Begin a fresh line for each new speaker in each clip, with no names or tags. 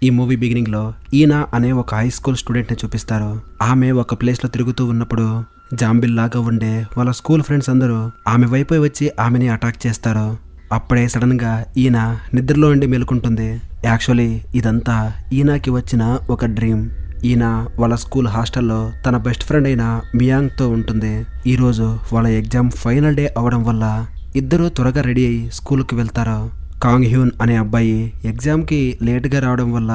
ఈ movie beginning లో ఈనా అనే ఒక హై స్కూల్ స్టూడెంట్ ని చూపిస్తారు. ఆమె ఒక ప్లేస్ లో తిరుగుతూ ఉన్నప్పుడు జాంబిల్ లాగా ఉండే వాళ్ళ స్కూల్ ఫ్రెండ్స్ అందరూ ఆమె వైపు వచ్చి ఆమెని అటాక్ చేస్తారు. అప్పుడే సడన్ గా ఈనా నిద్రలో నుండి మేలుకుంటుంది. యాక్చువల్లీ ఇదంతా ఈనాకి వచ్చిన ఒక డ్రీమ్. ఈనా వాళ్ళ స్కూల్ హాస్టల్లో తన బెస్ట్ ఫ్రెండ్ అయిన మియాంగ్ తో ఉంటుంది. ఈరోజు వాళ్ళ ఎగ్జామ్ ఫైనల్ డే అవడం వల్ల ఇద్దరు త్వరగా రెడీ అయ్యి స్కూల్కి వెళ్తారు. కాంగ్ హ్యూన్ అనే అబ్బాయి ఎగ్జామ్కి లేట్గా రావడం వల్ల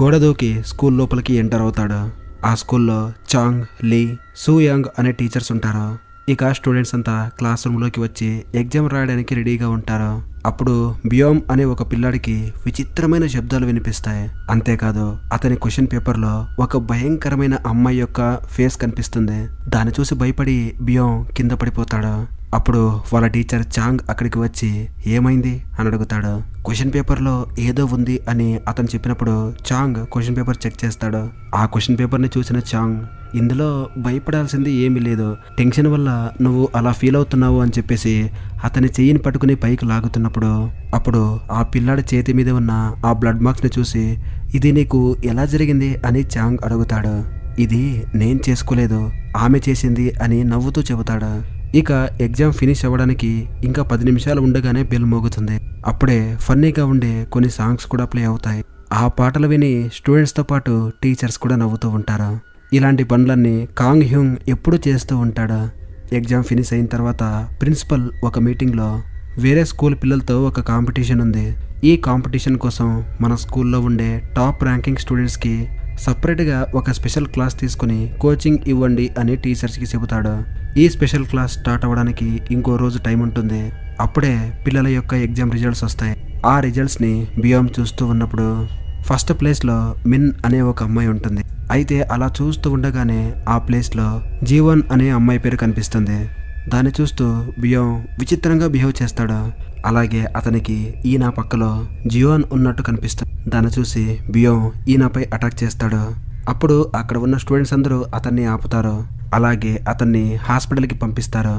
గోడ దూకి స్కూల్ లోపలికి ఎంటర్ అవుతాడు. ఆ స్కూల్లో చాంగ్, లీ, సూయాంగ్ అనే టీచర్స్ ఉంటారు. ఇక స్టూడెంట్స్ అంతా క్లాస్ రూమ్లోకి వచ్చి ఎగ్జామ్ రాయడానికి రెడీగా ఉంటారు. అప్పుడు బియోమ్ అనే ఒక పిల్లాడికి విచిత్రమైన శబ్దాలు వినిపిస్తాయి. అంతేకాదు అతని క్వశ్చన్ పేపర్లో ఒక భయంకరమైన అమ్మాయి యొక్క ఫేస్ కనిపిస్తుంది. దాన్ని చూసి భయపడి బియోమ్ కింద పడిపోతాడు. అప్పుడు వాళ్ళ టీచర్ చాంగ్ అక్కడికి వచ్చి ఏమైంది అని అడుగుతాడు. క్వశ్చన్ పేపర్లో ఏదో ఉంది అని అతను చెప్పినప్పుడు చాంగ్ క్వశ్చన్ పేపర్ చెక్ చేస్తాడు. ఆ క్వశ్చన్ పేపర్ని చూసిన చాంగ్ ఇందులో భయపడాల్సింది ఏమీ లేదు, టెన్షన్ వల్ల నువ్వు అలా ఫీల్ అవుతున్నావు అని చెప్పేసి అతని చెయ్యిని పట్టుకుని పైకి లాగుతున్నప్పుడు అప్పుడు ఆ పిల్లాడి చేతి మీద ఉన్న ఆ బ్లడ్ మార్క్స్ని చూసి ఇది నీకు ఎలా జరిగింది అని చాంగ్ అడుగుతాడు. ఇది నేను చేసుకోలేదు, ఆమె చేసింది అని నవ్వుతూ చెబుతాడు. ఇక ఎగ్జామ్ ఫినిష్ అవ్వడానికి ఇంకా 10 నిమిషాలు ఉండగానే బెల్ మోగుతుంది. అప్పుడే ఫన్నీగా ఉండే కొన్ని సాంగ్స్ కూడా ప్లే అవుతాయి. ఆ పాటలు విని స్టూడెంట్స్తో పాటు టీచర్స్ కూడా నవ్వుతూ ఉంటారు. ఇలాంటి పనులన్నీ కాంగ్ హ్యూంగ్ ఎప్పుడూ చేస్తూ ఉంటాడు. ఎగ్జామ్ ఫినిష్ అయిన తర్వాత ప్రిన్సిపల్ ఒక మీటింగ్లో వేరే స్కూల్ పిల్లలతో ఒక కాంపిటీషన్ ఉంది. ఈ కాంపిటీషన్ కోసం మన స్కూల్లో ఉండే టాప్ ర్యాంకింగ్ స్టూడెంట్స్కి సపరేట్గా ఒక స్పెషల్ క్లాస్ తీసుకుని కోచింగ్ ఇవ్వండి అని టీచర్స్కి చెబుతాడు. ఈ స్పెషల్ క్లాస్ స్టార్ట్ అవ్వడానికి ఇంకో రోజు టైం ఉంటుంది. అప్పుడే పిల్లల యొక్క ఎగ్జామ్ రిజల్ట్స్ వస్తాయి. ఆ రిజల్ట్స్ని బియోమ్ చూస్తూ ఉన్నప్పుడు ఫస్ట్ ప్లేస్లో మిన్ అనే ఒక అమ్మాయి ఉంటుంది. అయితే అలా చూస్తూ ఉండగానే ఆ ప్లేస్లో జీవన్ అనే అమ్మాయి పేరు కనిపిస్తుంది. దాన్ని చూస్తూ బియోమ్ విచిత్రంగా బిహేవ్ చేస్తాడు. అలాగే అతనికి ఈనా పక్కలో జియోన్ ఉన్నట్టు కనిపిస్తుంది. దాన్ని చూసి బియోమ్ ఈనాపై అటాక్ చేస్తాడు. అప్పుడు అక్కడ ఉన్న స్టూడెంట్స్ అందరూ అతన్ని ఆపుతారు. అలాగే అతన్ని హాస్పిటల్కి పంపిస్తారు.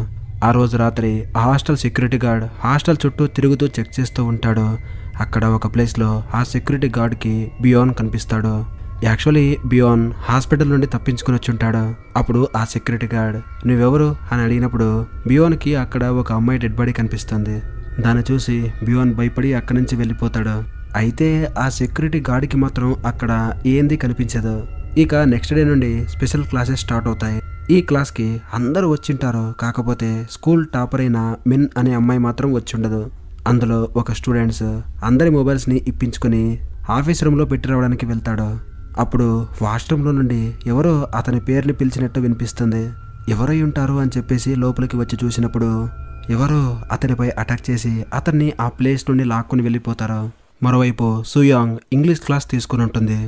ఆ రోజు రాత్రి ఆ హాస్టల్ సెక్యూరిటీ గార్డ్ హాస్టల్ చుట్టూ తిరుగుతూ చెక్ చేస్తూ ఉంటాడు. అక్కడ ఒక ప్లేస్లో ఆ సెక్యూరిటీ గార్డ్కి బియోన్ కనిపిస్తాడు. యాక్చువల్లీ బియోన్ హాస్పిటల్ నుండి తప్పించుకుని వచ్చి ఉంటాడు. అప్పుడు ఆ సెక్యూరిటీ గార్డ్ నువ్వెవరు అని అడిగినప్పుడు బియోన్కి అక్కడ ఒక అమ్మాయి డెడ్ బాడీ కనిపిస్తుంది. దాన్ని చూసి బియోన్ భయపడి అక్కడి నుంచి వెళ్ళిపోతాడు. అయితే ఆ సెక్యూరిటీ గార్డ్కి మాత్రం అక్కడ ఏంది కనిపించదు. ఇక నెక్స్ట్ డే నుండి స్పెషల్ క్లాసెస్ స్టార్ట్ అవుతాయి. ఈ క్లాస్కి అందరూ వచ్చింటారు. కాకపోతే స్కూల్ టాపర్ అయిన మిన్ అనే అమ్మాయి మాత్రం వచ్చి ఉండదు. అందులో ఒక స్టూడెంట్స్ అందరి మొబైల్స్ని ఇప్పించుకొని ఆఫీస్ రూమ్లో పెట్టి రావడానికి వెళ్తాడు. అప్పుడు వాష్రూమ్లో నుండి ఎవరో అతని పేరుని పిలిచినట్టు వినిపిస్తుంది. ఎవరై ఉంటారు అని చెప్పేసి లోపలికి వచ్చి చూసినప్పుడు ఎవరో అతనిపై అటాక్ చేసి అతన్ని ఆ ప్లేస్ నుండి లాక్కుని వెళ్ళిపోతారు. మరోవైపు సూయాంగ్ ఇంగ్లీష్ క్లాస్ తీసుకుని ఉంటుంది.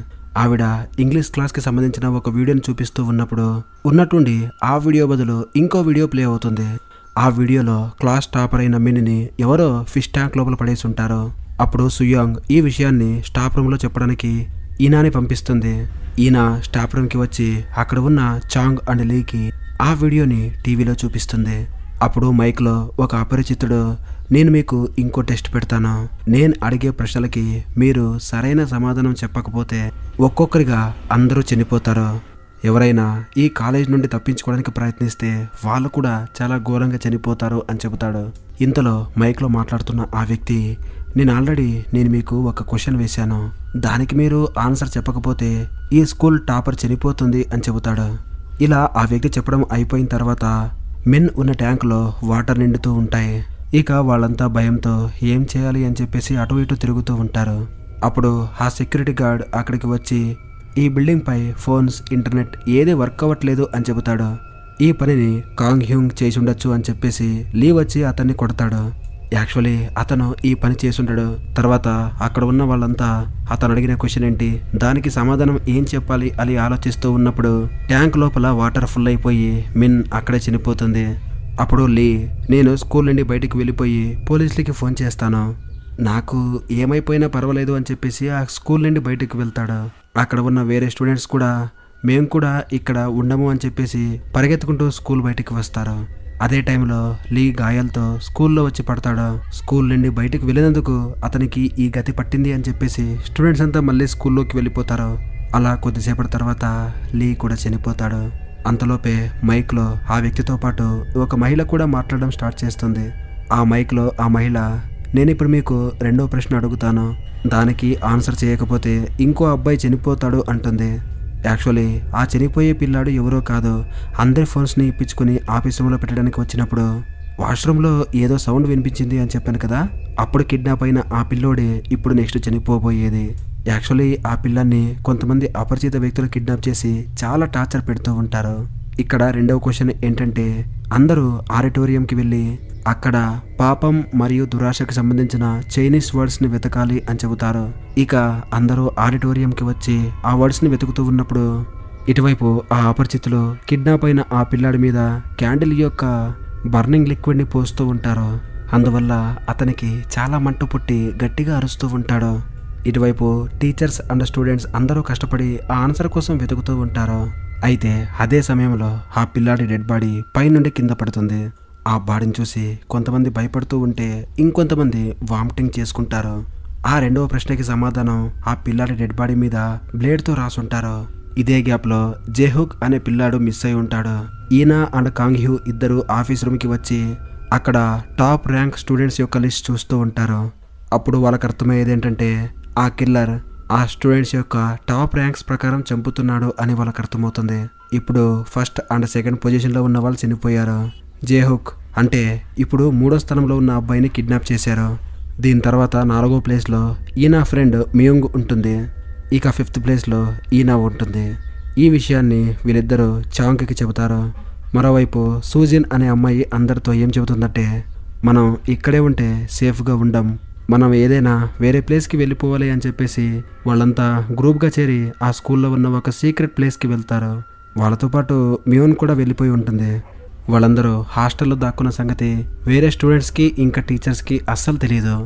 ఆవిడ ఇంగ్లీష్ క్లాస్కి సంబంధించిన ఒక వీడియోని చూపిస్తూ ఉన్నప్పుడు ఉన్నట్టుండి ఆ వీడియో బదులు ఇంకో వీడియో ప్లే అవుతుంది. ఆ వీడియోలో క్లాస్ టాపర్ అయిన మిన్ని ఎవరో ఫిష్ ట్యాంక్ లోపల పడేసి ఉంటారు. అప్పుడు సూయాంగ్ ఈ విషయాన్ని స్టాఫ్ రూమ్లో చెప్పడానికి ఈనాని పంపిస్తుంది. ఈనా స్టాఫ్ రూమ్కి వచ్చి అక్కడ ఉన్న చాంగ్ అండ్ లీకి ఆ వీడియోని టీవీలో చూపిస్తుంది. అప్పుడు మైక్లో ఒక అపరిచితుడు నేను మీకు ఇంకో టెస్ట్ పెడతాను, నేను అడిగే ప్రశ్నలకి మీరు సరైన సమాధానం చెప్పకపోతే ఒక్కొక్కరిగా అందరూ చనిపోతారు. ఎవరైనా ఈ కాలేజ్ నుండి తప్పించుకోవడానికి ప్రయత్నిస్తే వాళ్ళు కూడా చాలా ఘోరంగా చనిపోతారు అని చెబుతాడు. ఇంతలో మైక్లో మాట్లాడుతున్న ఆ వ్యక్తి నేను మీకు ఒక క్వశ్చన్ వేశాను, దానికి మీరు ఆన్సర్ చెప్పకపోతే ఈ స్కూల్ టాపర్ చనిపోతుంది అని చెబుతాడు. ఇలా ఆ వ్యక్తి చెప్పడం అయిపోయిన తర్వాత మిన్ ఉన్న ట్యాంకులో వాటర్ నిండుతూ ఉంటాయి. ఇక వాళ్ళంతా భయంతో ఏం చేయాలి అని చెప్పేసి అటు ఇటు తిరుగుతూ ఉంటారు. అప్పుడు ఆ సెక్యూరిటీ గార్డ్ అక్కడికి వచ్చి ఈ బిల్డింగ్ పై ఫోన్స్, ఇంటర్నెట్ ఏది వర్క్ అవ్వట్లేదు అని చెబుతాడు. ఈ పనిని కాంగ్ హ్యూంగ్ చేసి ఉండొచ్చు అని చెప్పేసి లీ వచ్చి అతన్ని కొడతాడు. యాక్చువల్లీ అతను ఈ పని చేసుంటాడు. తర్వాత అక్కడ ఉన్న వాళ్ళంతా అతను అడిగిన క్వశ్చన్ ఏంటి, దానికి సమాధానం ఏం చెప్పాలి అని ఆలోచిస్తూ ఉన్నప్పుడు ట్యాంక్ లోపల వాటర్ ఫుల్ అయిపోయి మిన్ అక్కడే చనిపోతుంది. అప్పుడు లీ నేను స్కూల్ నుండి బయటికి వెళ్ళిపోయి పోలీసులకి ఫోన్ చేస్తాను, నాకు ఏమైపోయినా పర్వాలేదు అని చెప్పేసి ఆ స్కూల్ నుండి బయటికి వెళ్తాడు. అక్కడ ఉన్న వేరే స్టూడెంట్స్ కూడా మేము కూడా ఇక్కడ ఉండము అని చెప్పేసి పరిగెత్తుకుంటూ స్కూల్ బయటికి వస్తారు. అదే టైంలో లీ గాయాలతో స్కూల్లో వచ్చి పడతాడు. స్కూల్ నుండి బయటకు వెళ్ళినందుకు అతనికి ఈ గతి పట్టింది అని చెప్పేసి స్టూడెంట్స్ అంతా మళ్ళీ స్కూల్లోకి వెళ్ళిపోతారు. అలా కొద్దిసేపటి తర్వాత లీ కూడా చనిపోతాడు. అంతలోపే మైక్లో ఆ వ్యక్తితో పాటు ఒక మహిళ కూడా మాట్లాడడం స్టార్ట్ చేస్తుంది. ఆ మైక్లో ఆ మహిళ, నేను ఇప్పుడు మీకు రెండో ప్రశ్న అడుగుతాను, దానికి ఆన్సర్ చేయకపోతే ఇంకో అబ్బాయి చనిపోతాడు అంటుంది. యాక్చువల్లీ ఆ చనిపోయే పిల్లాడు ఎవరో కాదు, అందరి ఫోన్స్ని ఇప్పించుకుని ఆఫీస్ రూమ్లో పెట్టడానికి వచ్చినప్పుడు వాష్రూమ్లో ఏదో సౌండ్ వినిపించింది అని చెప్పాను కదా, అప్పుడు కిడ్నాప్ అయిన ఆ పిల్లోడే ఇప్పుడు నెక్స్ట్ చనిపోబోయేది. యాక్చువల్లీ ఆ పిల్లాన్ని కొంతమంది అపరిచిత వ్యక్తులు కిడ్నాప్ చేసి చాలా టార్చర్ పెడుతూ ఉంటారు. ఇక్కడ రెండవ క్వశ్చన్ ఏంటంటే, అందరూ ఆడిటోరియంకి వెళ్ళి అక్కడ పాపం మరియు దురాశకు సంబంధించిన చైనీస్ వర్డ్స్ని వెతకాలి అని చెబుతారు. ఇక అందరూ ఆడిటోరియంకి వచ్చి ఆ వర్డ్స్ని వెతుకుతూ ఉన్నప్పుడు ఇటువైపు ఆ అపరిచితులు కిడ్నాప్ అయిన ఆ పిల్లాడి మీద క్యాండిల్ యొక్క బర్నింగ్ లిక్విడ్ని పోస్తూ ఉంటారు. అందువల్ల అతనికి చాలా మంట పుట్టి గట్టిగా అరుస్తూ ఉంటాడు. ఇటువైపు టీచర్స్ అండ్ స్టూడెంట్స్ అందరూ కష్టపడి ఆ ఆన్సర్ కోసం వెతుకుతూ ఉంటారు. అయితే అదే సమయంలో ఆ పిల్లాడి డెడ్ బాడీ పైనుండి కింద పడుతుంది. ఆ బాడీని చూసి కొంతమంది భయపడుతూ ఉంటే ఇంకొంతమంది వామిటింగ్ చేసుకుంటారు. ఆ రెండవ ప్రశ్నకి సమాధానం ఆ పిల్లాడి డెడ్ బాడీ మీద బ్లేడ్తో రాసుంటారు. ఇదే గ్యాప్లో జేహుక్ అనే పిల్లాడు మిస్ అయి ఉంటాడు. ఈనా అండ్ కాంగ్ హ్యూ ఇద్దరు ఆఫీస్ రూమ్కి వచ్చి అక్కడ టాప్ ర్యాంక్ స్టూడెంట్స్ యొక్క లిస్ట్ చూస్తూ ఉంటారు. అప్పుడు వాళ్ళకి అర్థమయ్యేది ఏంటంటే, ఆ కిల్లర్ ఆ స్టూడెంట్స్ యొక్క టాప్ ర్యాంక్స్ ప్రకారం చంపుతున్నాడు అని వాళ్ళకి అర్థమవుతుంది. ఇప్పుడు ఫస్ట్ అండ్ సెకండ్ పొజిషన్లో ఉన్న వాళ్ళు చనిపోయారు. జేహుక్ అంటే ఇప్పుడు 3వ స్థానంలో ఉన్న అబ్బాయిని కిడ్నాప్ చేశారు. దీని తర్వాత 4వ ప్లేస్లో ఈనా ఫ్రెండ్ మియోంగ్ ఉంటుంది. ఇక 5th ప్లేస్లో ఈనా ఉంటుంది. ఈ విషయాన్ని వీళ్ళిద్దరూ చాంగ్కి చెబుతారు. మరోవైపు సూజిన్ అనే అమ్మాయి అందరితో ఏం చెబుతుందంటే, మనం ఇక్కడే ఉంటే సేఫ్గా ఉండం, మనం ఏదైనా వేరే ప్లేస్కి వెళ్ళిపోవాలి అని చెప్పేసి వాళ్ళంతా గ్రూప్గా చేరి ఆ స్కూల్లో ఉన్న ఒక సీక్రెట్ ప్లేస్కి వెళ్తారు. వాళ్ళతో పాటు మియోన్ కూడా వెళ్ళిపోయి ఉంటుంది. వాళ్ళందరూ హాస్టల్లో దాక్కున్న సంగతి వేరే స్టూడెంట్స్కి ఇంకా టీచర్స్కి అస్సలు తెలియదు.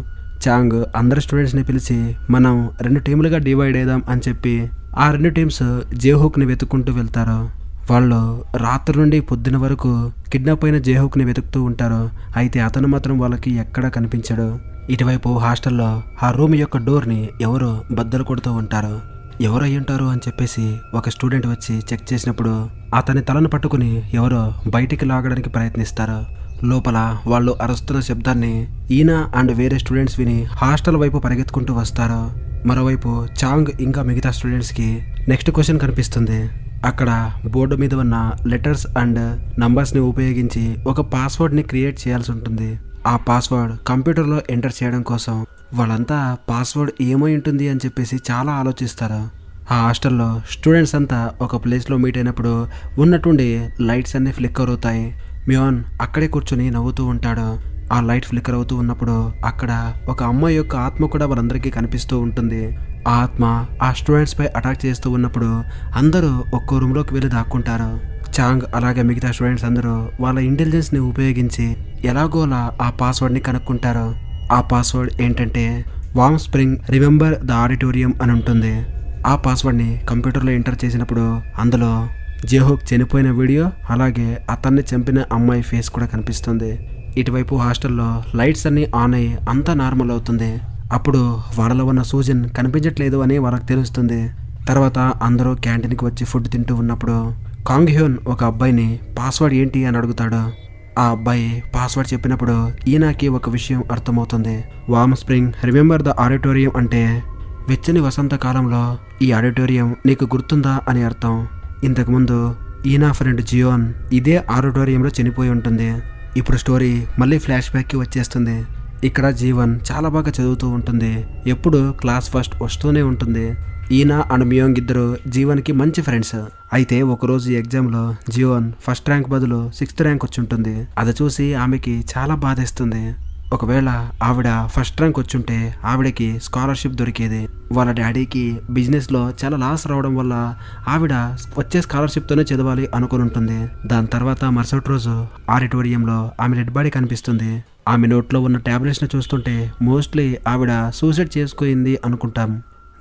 చాంగ్ అందరి స్టూడెంట్స్ని పిలిచి మనం 2 టీములుగా డివైడ్ అయ్యాం అని చెప్పి ఆ 2 టీమ్స్ జేహుక్ని వెతుక్కుంటూ వెళ్తారు. వాళ్ళు రాత్రి నుండి పొద్దున వరకు కిడ్నాప్ అయిన జేహుక్ని వెతుకుతూ ఉంటారు. అయితే అతను మాత్రం వాళ్ళకి ఎక్కడా కనిపించాడు. ఇటువైపు హాస్టల్లో ఆ రూమ్ యొక్క డోర్ని ఎవరో బద్దలు కొడుతూ ఉంటారు. ఎవరు అయ్యుంటారు అని చెప్పేసి ఒక స్టూడెంట్ వచ్చి చెక్ చేసినప్పుడు అతని తలను పట్టుకుని ఎవరో బయటికి లాగడానికి ప్రయత్నిస్తారు. లోపల వాళ్ళు అరుస్తున్న శబ్దాన్ని ఈనా అండ్ వేరే స్టూడెంట్స్ విని హాస్టల్ వైపు పరిగెత్తుకుంటూ వస్తారు. మరోవైపు చాంగ్ ఇంకా మిగతా స్టూడెంట్స్కి నెక్స్ట్ క్వశ్చన్ కనిపిస్తుంది. అక్కడ బోర్డు మీద ఉన్న లెటర్స్ అండ్ నంబర్స్ని ఉపయోగించి ఒక పాస్వర్డ్ని క్రియేట్ చేయాల్సి ఉంటుంది. ఆ పాస్వర్డ్ కంప్యూటర్లో ఎంటర్ చేయడం కోసం వాళ్ళంతా పాస్వర్డ్ ఏమై ఉంటుంది అని చెప్పేసి చాలా ఆలోచిస్తారు. ఆ హాస్టల్లో స్టూడెంట్స్ అంతా ఒక ప్లేస్లో మీట్ అయినప్పుడు ఉన్నట్టుండి లైట్స్ అన్నీ ఫ్లిక్కర్ అవుతాయి. మియోన్ అక్కడే కూర్చొని నవ్వుతూ ఉంటాడు. ఆ లైట్ ఫ్లిక్కర్ అవుతూ ఉన్నప్పుడు అక్కడ ఒక అమ్మాయి యొక్క ఆత్మ కూడా వాళ్ళందరికీ కనిపిస్తూ ఉంటుంది. ఆ ఆత్మ ఆ స్టూడెంట్స్ పై అటాక్ చేస్తూ ఉన్నప్పుడు అందరూ ఒక్కో రూమ్లోకి వెళ్ళి దాక్కుంటారు. చాంగ్ అలాగే మిగతా స్టూడెంట్స్ అందరూ వాళ్ళ ఇంటెలిజెన్స్ని ఉపయోగించి ఎలాగోలా ఆ పాస్వర్డ్ని కనుక్కుంటారు. ఆ పాస్వర్డ్ ఏంటంటే వామ్ స్ప్రింగ్ రిమెంబర్ ద ఆడిటోరియం అని ఉంటుంది. ఆ పాస్వర్డ్ని కంప్యూటర్లో ఎంటర్ చేసినప్పుడు అందులో జేహుక్ చనిపోయిన వీడియో అలాగే అతన్ని చంపిన అమ్మాయి ఫేస్ కూడా కనిపిస్తుంది. ఇటువైపు హాస్టల్లో లైట్స్ అన్నీ ఆన్ అయ్యి అంతా నార్మల్ అవుతుంది. అప్పుడు వాళ్ళలో ఉన్న సూజన్ కనిపించట్లేదు అని వాళ్ళకి తెలుస్తుంది. తర్వాత అందరూ క్యాంటీన్కి వచ్చి ఫుడ్ తింటూ ఉన్నప్పుడు కాంగ్ హ్యూన్ ఒక అబ్బాయిని పాస్వర్డ్ ఏంటి అని అడుగుతాడు. ఆ అబ్బాయి పాస్వర్డ్ చెప్పినప్పుడు ఈనాకి ఒక విషయం అర్థమవుతుంది. వామ్ స్ప్రింగ్ రిమెంబర్ ద ఆడిటోరియం అంటే వెచ్చని వసంతకాలంలో ఈ ఆడిటోరియం నీకు గుర్తుందా అని అర్థం. ఇంతకుముందు ఈనా ఫ్రెండ్ జియోన్ ఇదే ఆడిటోరియంలో చనిపోయి ఉంటుంది. ఇప్పుడు స్టోరీ మళ్ళీ ఫ్లాష్ బ్యాక్కి వచ్చేస్తుంది. ఇక్కడ జీవన్ చాలా బాగా చదువుతూ ఉంటుంది. ఎప్పుడు క్లాస్ ఫస్ట్ వస్తూనే ఉంటుంది. ఈనా అండ్ మియోంగ్ ఇద్దరు జీవన్కి మంచి ఫ్రెండ్స్. అయితే ఒకరోజు ఎగ్జామ్లో జీవన్ ఫస్ట్ ర్యాంక్ బదులు 6th ర్యాంక్ వచ్చి ఉంటుంది. అది చూసి ఆమెకి చాలా బాధేస్తుంది. ఒకవేళ ఆవిడ ఫస్ట్ ర్యాంక్ వచ్చుంటే ఆవిడకి స్కాలర్షిప్ దొరికేది. వాళ్ళ డాడీకి బిజినెస్లో చాలా లాస్ రావడం వల్ల ఆవిడ వచ్చే స్కాలర్షిప్తోనే చదవాలి అనుకుని ఉంటుంది. దాని తర్వాత మరుసటి రోజు ఆడిటోరియంలో ఆమె డెడ్ బాడీ కనిపిస్తుంది. ఆమె నోట్లో ఉన్న టాబ్లెట్స్ని చూస్తుంటే మోస్ట్లీ ఆవిడ సూసైడ్ చేసుకుంది అనుకుంటాం.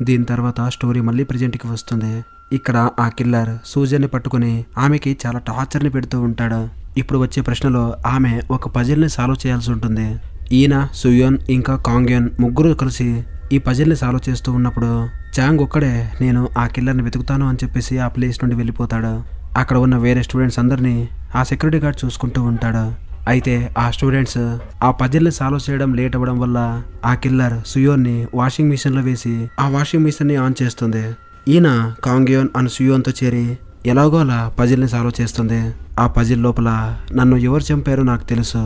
దీని తర్వాత స్టోరీ మళ్ళీ ప్రజెంట్కి వస్తుంది. ఇక్కడ ఆ కిల్లర్ సూజన్ని పట్టుకుని ఆమెకి చాలా టార్చర్ని పెడుతూ ఉంటాడు. ఇప్పుడు వచ్చే ప్రశ్నలో ఆమె ఒక పజిల్ని సాల్వ్ చేయాల్సి ఉంటుంది. ఈయన, సుయోన్ ఇంకా కాంగ్యోన్ ముగ్గురు కలిసి ఈ పజిల్ని సాల్వ్ చేస్తూ ఉన్నప్పుడు చాంగ్ ఒక్కడే నేను ఆ కిల్లర్ని వెతుకుతాను అని చెప్పేసి ఆ ప్లేస్ నుండి వెళ్ళిపోతాడు. అక్కడ ఉన్న వేరే స్టూడెంట్స్ అందరినీ ఆ సెక్యూరిటీ గార్డ్ చూసుకుంటూ ఉంటాడు. అయితే ఆ స్టూడెంట్స్ ఆ పజిల్ని సాల్వ్ చేయడం లేట్ అవ్వడం వల్ల ఆ కిల్లర్ సుయోన్ని వాషింగ్ మిషన్లో వేసి ఆ వాషింగ్ మిషన్ని ఆన్ చేస్తుంది. ఈయన కాంగ్యోన్ అండ్ సుయోన్తో చేరి ఎలాగో అలా పజిల్ని సాల్వ్ చేస్తుంది. ఆ పజిల్ లోపల నన్ను ఎవరు చంపారో నాకు తెలుసు,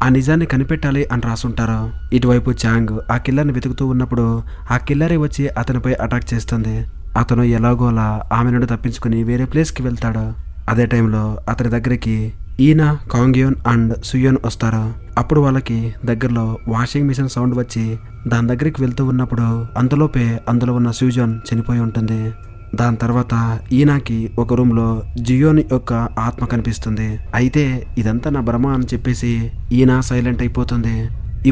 ఆ నిజాన్ని కనిపెట్టాలి అని రాసుంటారు. ఇటువైపు చాంగ్ ఆ కిల్లర్ని వెతుకుతూ ఉన్నప్పుడు ఆ కిల్లరే వచ్చి అతనిపై అటాక్ చేస్తుంది. అతను ఎలాగో అలా ఆమె నుండి తప్పించుకుని వేరే ప్లేస్కి వెళ్తాడు. అదే టైంలో అతని దగ్గరికి ఈయన, కాంగ్యోన్ అండ్ సుయోన్ వస్తారు. అప్పుడు వాళ్ళకి దగ్గరలో వాషింగ్ మిషన్ సౌండ్ వచ్చి దాని దగ్గరికి వెళ్తూ ఉన్నప్పుడు అంతలోపే అందులో ఉన్న సూజన్ చనిపోయి ఉంటుంది. దాని తర్వాత ఈయనకి ఒక రూమ్లో జియోన్ యొక్క ఆత్మ కనిపిస్తుంది. అయితే ఇదంతా నా భ్రమ అని చెప్పేసి ఈయన సైలెంట్ అయిపోతుంది.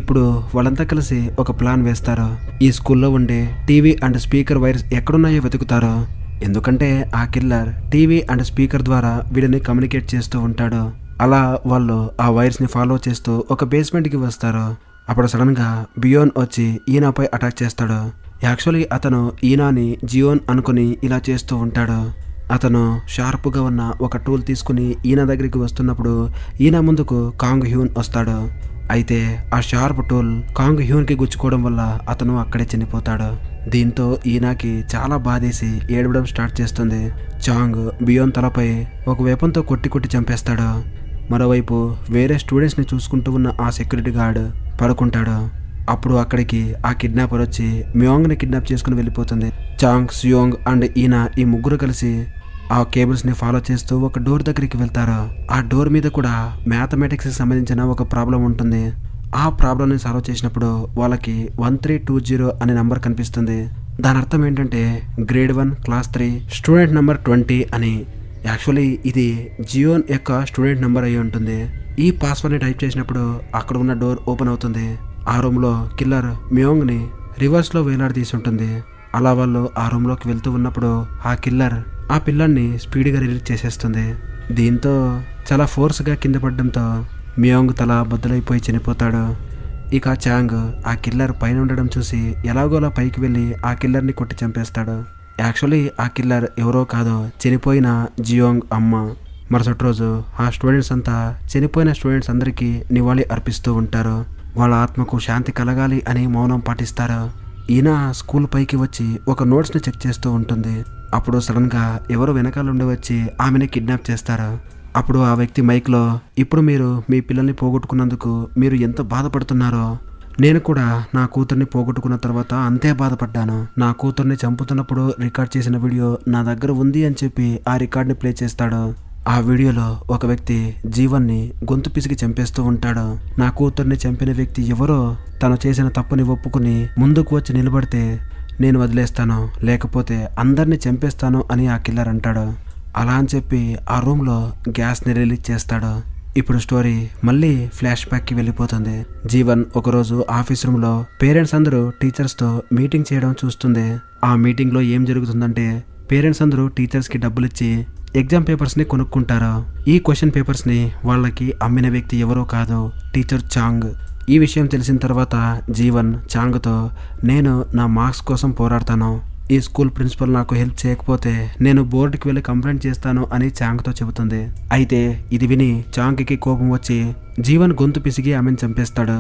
ఇప్పుడు వాళ్ళంతా కలిసి ఒక ప్లాన్ వేస్తారు. ఈ స్కూల్లో ఉండే టీవీ అండ్ స్పీకర్ వైర్స్ ఎక్కడున్నాయో వెతుకుతారు. ఎందుకంటే ఆ కిల్లర్ టీవీ అండ్ స్పీకర్ ద్వారా వీడిని కమ్యూనికేట్ చేస్తూ ఉంటాడు. అలా వాళ్ళు ఆ వైర్స్ని ఫాలో చేస్తూ ఒక బేస్మెంట్కి వస్తారు. అప్పుడు సడన్గా బియోన్ వచ్చి ఈయనపై అటాక్ చేస్తాడు. యాక్చువల్లీ అతను ఈయనని జియోన్ అనుకుని ఇలా చేస్తూ ఉంటాడు. అతను షార్ప్గా ఉన్న ఒక టూల్ తీసుకుని ఈయన దగ్గరికి వస్తున్నప్పుడు ఈయన ముందుకు కాంగ్ హ్యూన్ వస్తాడు. అయితే ఆ షార్ప్ టూల్ కాంగ్ హ్యూన్కి గుచ్చుకోవడం వల్ల అతను అక్కడే చనిపోతాడు. దీంతో ఈయనకి చాలా బాధేసి ఏడవడం స్టార్ట్ చేస్తుంది. చాంగ్ బియోన్ తలపై ఒక వెపన్తో కొట్టి చంపేస్తాడు. మరోవైపు వేరే స్టూడెంట్స్ని చూసుకుంటూ ఉన్న ఆ సెక్యూరిటీ గార్డ్ పడుకుంటాడు. అప్పుడు అక్కడికి ఆ కిడ్నాపర్ వచ్చి మ్యోంగ్ని కిడ్నాప్ చేసుకుని వెళ్ళిపోతుంది. చాంగ్, సుయోంగ్ అండ్ ఈయన ఈ ముగ్గురు కలిసి ఆ కేబుల్స్ని ఫాలో చేస్తూ ఒక డోర్ దగ్గరికి వెళ్తారు. ఆ డోర్ మీద కూడా మ్యాథమెటిక్స్కి సంబంధించిన ఒక ప్రాబ్లం ఉంటుంది. ఆ ప్రాబ్లమ్ని సాల్వ్ చేసినప్పుడు వాళ్ళకి 1320 అనే నంబర్ కనిపిస్తుంది. దాని అర్థం ఏంటంటే గ్రేడ్ 1 క్లాస్ 3 స్టూడెంట్ నెంబర్ 20 అని. యాక్చువల్లీ ఇది జియోన్ యొక్క స్టూడెంట్ నెంబర్ అయి ఉంటుంది. ఈ పాస్వర్డ్ని టైప్ చేసినప్పుడు అక్కడ ఉన్న డోర్ ఓపెన్ అవుతుంది. ఆ రూమ్లో కిల్లర్ మ్యోంగ్ని రివర్స్లో వేలాడదీసి ఉంటుంది. అలా వాళ్ళు ఆ రూమ్లోకి వెళ్తూ ఉన్నప్పుడు ఆ కిల్లర్ ఆ పిల్లల్ని స్పీడ్గా రిలీజ్ చేసేస్తుంది. దీంతో చాలా ఫోర్స్గా కింద పడడంతో మ్యోంగ్ తల బద్దలైపోయి చనిపోతాడు. ఇక చాంగ్ ఆ కిల్లర్ పైన ఉండడం చూసి ఎలాగోలా పైకి వెళ్ళి ఆ కిల్లర్ని కొట్టి చంపేస్తాడు. యాక్చువల్లీ ఆ కిల్లర్ ఎవరో కాదో చనిపోయిన జియోంగ్ అమ్మ. మరుసటి రోజు ఆ స్టూడెంట్స్ అంతా చనిపోయిన స్టూడెంట్స్ అందరికీ నివాళి అర్పిస్తూ ఉంటారు. వాళ్ళ ఆత్మకు శాంతి కలగాలి అని మౌనం పాటిస్తారు. ఈయన స్కూల్ పైకి వచ్చి ఒక నోట్స్ని చెక్ చేస్తూ ఉంటుంది. అప్పుడు సడన్గా ఎవరో వెనకాల వచ్చి ఆమెని కిడ్నాప్ చేస్తారు. అప్పుడు ఆ వ్యక్తి మైక్లో, ఇప్పుడు మీరు మీ పిల్లల్ని పోగొట్టుకున్నందుకు మీరు ఎంత బాధపడుతున్నారో, నేను కూడా నా కూతుర్ని పోగొట్టుకున్న తర్వాత అంతే బాధపడ్డాను. నా కూతుర్ని చంపుతున్నప్పుడు రికార్డ్ చేసిన వీడియో నా దగ్గర ఉంది అని చెప్పి ఆ రికార్డ్ని ప్లే చేస్తాడు. ఆ వీడియోలో ఒక వ్యక్తి జీవన్ని గొంతు పిసికి చంపేస్తూ ఉంటాడు. నా కూతుర్ని చంపిన వ్యక్తి ఎవరో తను చేసిన తప్పుని ఒప్పుకుని ముందుకు వచ్చి నిలబడితే నేను వదిలేస్తాను, లేకపోతే అందరినీ చంపేస్తాను అని ఆ కిల్లర్ అంటాడు. అలా అని చెప్పి ఆ రూమ్లో గ్యాస్ని రిలీజ్ చేస్తాడు. ఇప్పుడు స్టోరీ మళ్ళీ ఫ్లాష్ బ్యాక్కి వెళ్ళిపోతుంది. జీవన్ ఒకరోజు ఆఫీస్ రూమ్లో పేరెంట్స్ అందరూ టీచర్స్తో మీటింగ్ చేయడం చూస్తుంది. ఆ మీటింగ్లో ఏం జరుగుతుందంటే పేరెంట్స్ అందరూ టీచర్స్కి డబ్బులు ఇచ్చి ఎగ్జామ్ పేపర్స్ని కొనుక్కుంటారు. ఈ క్వశ్చన్ పేపర్స్ని వాళ్ళకి అమ్మిన వ్యక్తి ఎవరో కాదు, టీచర్ చాంగ్. ఈ విషయం తెలిసిన తర్వాత జీవన్ చాంగ్తో, నేను నా మార్క్స్ కోసం పోరాడతాను, ఈ స్కూల్ ప్రిన్సిపల్ నాకు హెల్ప్ చేయకపోతే నేను బోర్డుకి వెళ్ళి కంప్లైంట్ చేస్తాను అని చాంగ్తో చెబుతుంది. అయితే ఇది విని చాంగ్కి కోపం వచ్చి జీవన్ గొంతు పిసిగి ఆమెను చంపేస్తాడు.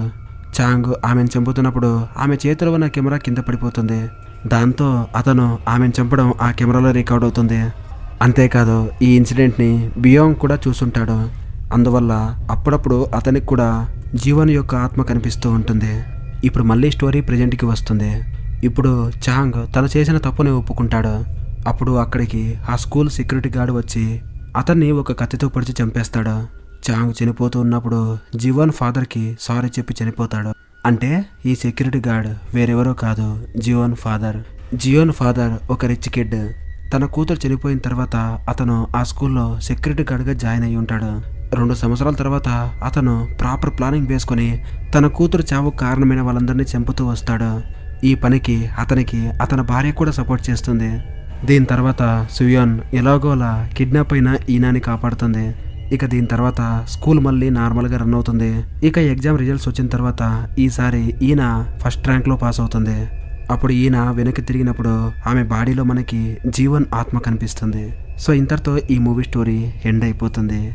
చాంగ్ ఆమెను చంపుతున్నప్పుడు ఆమె చేతిలో ఉన్న కెమెరా కింద పడిపోతుంది. దాంతో అతను ఆమెను చంపడం ఆ కెమెరాలో రికార్డ్ అవుతుంది. అంతేకాదు ఈ ఇన్సిడెంట్ని బియోంగ్ కూడా చూసుంటాడు. అందువల్ల అప్పుడప్పుడు అతనికి కూడా జీవన్ యొక్క ఆత్మ కనిపిస్తూ ఉంటుంది. ఇప్పుడు మళ్ళీ స్టోరీ ప్రజెంట్కి వస్తుంది. ఇప్పుడు చాంగ్ తను చేసిన తప్పుని ఒప్పుకుంటాడు. అప్పుడు అక్కడికి ఆ స్కూల్ సెక్యూరిటీ గార్డ్ వచ్చి అతన్ని ఒక కత్తితో పొడిచి చంపేస్తాడు. చాంగ్ చనిపోతూ ఉన్నప్పుడు జీవన్ ఫాదర్కి సారీ చెప్పి చనిపోతాడు. అంటే ఈ సెక్యూరిటీ గార్డ్ వేరెవరో కాదు, జియోన్ ఫాదర్. జియోన్ ఫాదర్ ఒక రిచ్ కిడ్. తన కూతురు చనిపోయిన తర్వాత అతను ఆ స్కూల్లో సెక్యూరిటీ గార్డ్గా జాయిన్ అయి ఉంటాడు. 2 సంవత్సరాల తర్వాత అతను ప్రాపర్ ప్లానింగ్ వేసుకొని తన కూతురు చావుకు కారణమైన వాళ్ళందరినీ చంపుతూ వస్తాడు. ఈ పనికి అతనికి అతని భార్య కూడా సపోర్ట్ చేస్తుంది. దీని తర్వాత సుయాన్ ఎలాగోలా కిడ్నాప్ అయిన ఈనాని కాపాడుతుంది. ఇక దీని తర్వాత స్కూల్ మళ్ళీ నార్మల్గా రన్ అవుతుంది. ఇక ఎగ్జామ్ రిజల్ట్స్ వచ్చిన తర్వాత ఈసారి ఈయన ఫస్ట్ ర్యాంక్లో పాస్ అవుతుంది. అప్పుడు ఈయన వెనక్కి తిరిగినప్పుడు ఆమె బాడీలో మనకి జీవన్ ఆత్మ కనిపిస్తుంది. సో ఇంతటితో ఈ మూవీ స్టోరీ ఎండ్ అయిపోతుంది.